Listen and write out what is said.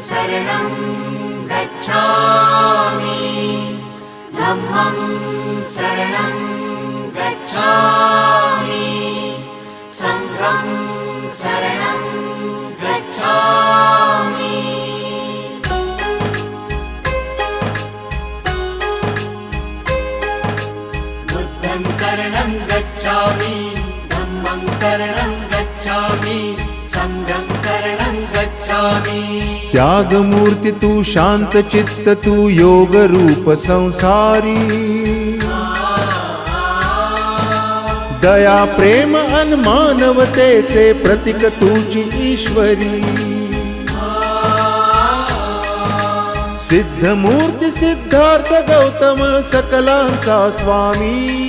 शरणं गच्छामि धम्मं शरणं गच्छामि संघं शरणं गच्छामि बुद्धं शरणं गच्छामि धम्मं शरणं गच्छामि संघं शरणं गच्छामि। त्यागमूर्ती तू शांत चित्त तू योग रूप संसारी दया प्रेम अन मानवतेचे प्रतीक तुझी ईश्वरी सिद्धमूर्ती सिद्धार्थ गौतम सकलांचा स्वामी